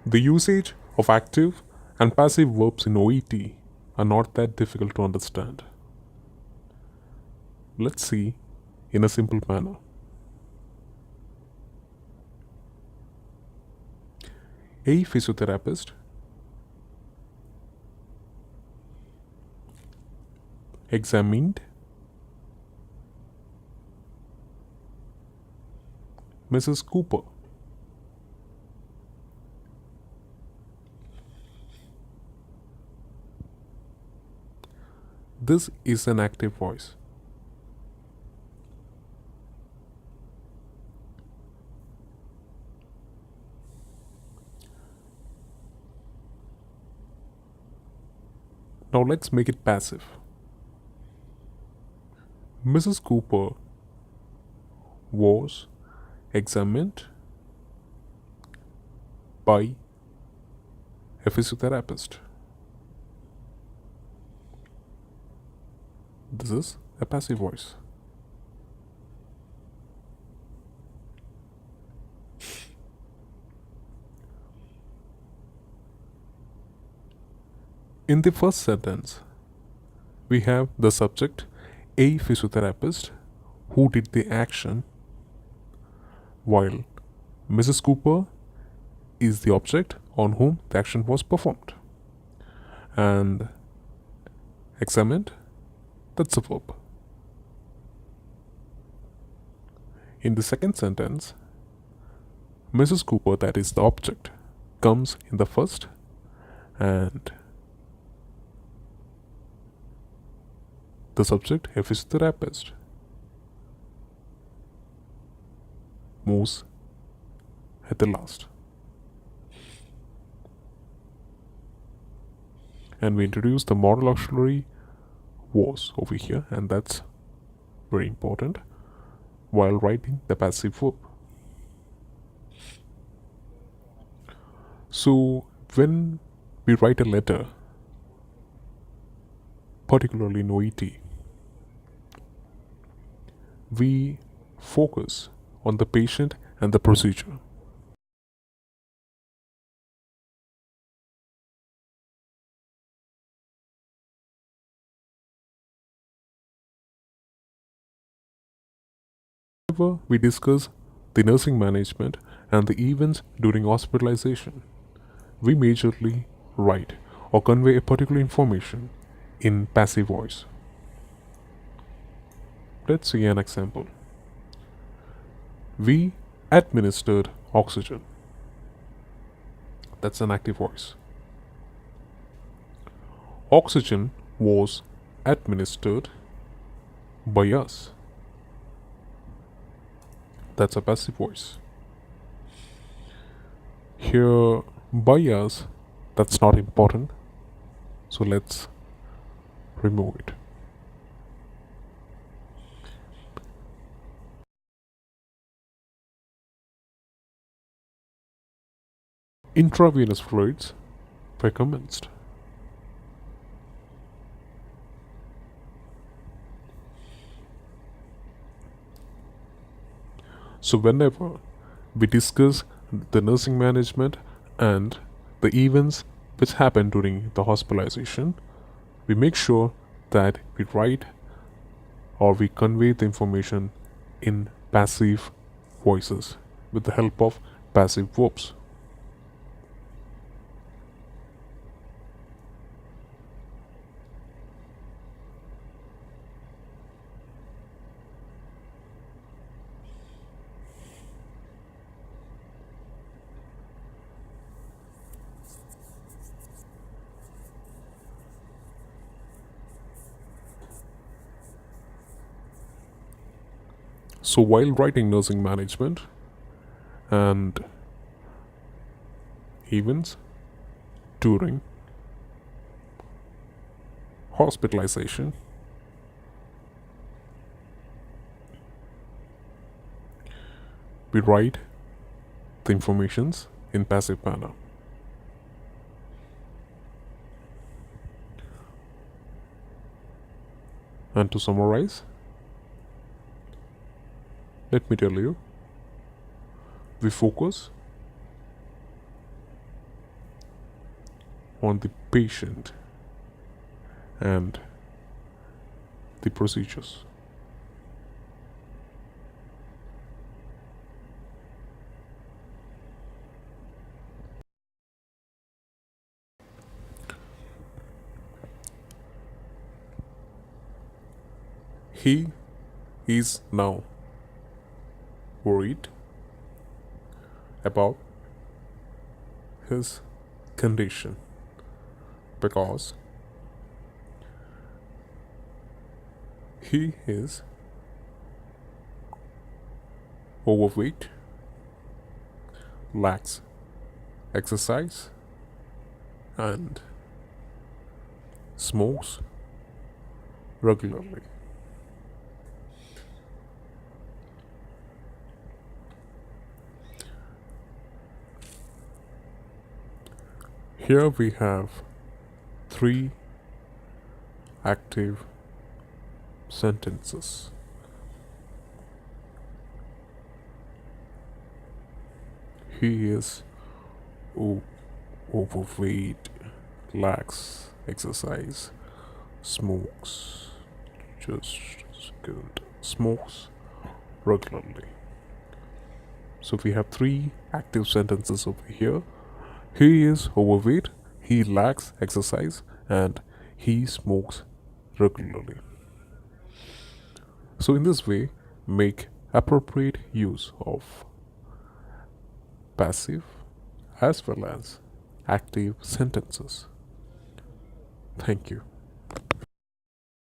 The usage of active and passive verbs in OET are not that difficult to understand. Let's see in a simple manner. A physiotherapist examined Mrs. Cooper. This is an active voice. Now let's make it passive. Mrs. Cooper was examined by a physiotherapist. This is a passive voice. In the first sentence, we have the subject, a physiotherapist, who did the action, while Mrs. Cooper is the object on whom the action was performed. And examined, that's a verb. In the second sentence, Mrs. Cooper, that is the object, comes in the first, and the subject, a physiotherapist, moves at the last. And we introduce the modal auxiliary was over here, and that's very important while writing the passive verb. So when we write a letter, particularly in OET, we focus on the patient and the procedure. However, we discuss the nursing management and the events during hospitalization. We majorly write or convey a particular information in passive voice. Let's see an example. We administered oxygen. That's an active voice. Oxygen was administered by us. That's a passive voice. Here, by us, that's not important. So let's remove it. Intravenous fluids were commenced. So whenever we discuss the nursing management and the events which happen during the hospitalization, we make sure that we write or we convey the information in passive voices with the help of passive verbs. So while writing nursing management and events during hospitalization, we write the informations in passive manner. And to summarize, let me tell you, we focus on the patient and the procedures. He is now worried about his condition because he is overweight, lacks exercise, and smokes regularly. Here we have three active sentences. He is overweight, lacks exercise, smokes, just good, smokes regularly. So we have three active sentences over here. He is overweight, he lacks exercise, and he smokes regularly. So, in this way, make appropriate use of passive as well as active sentences. Thank you.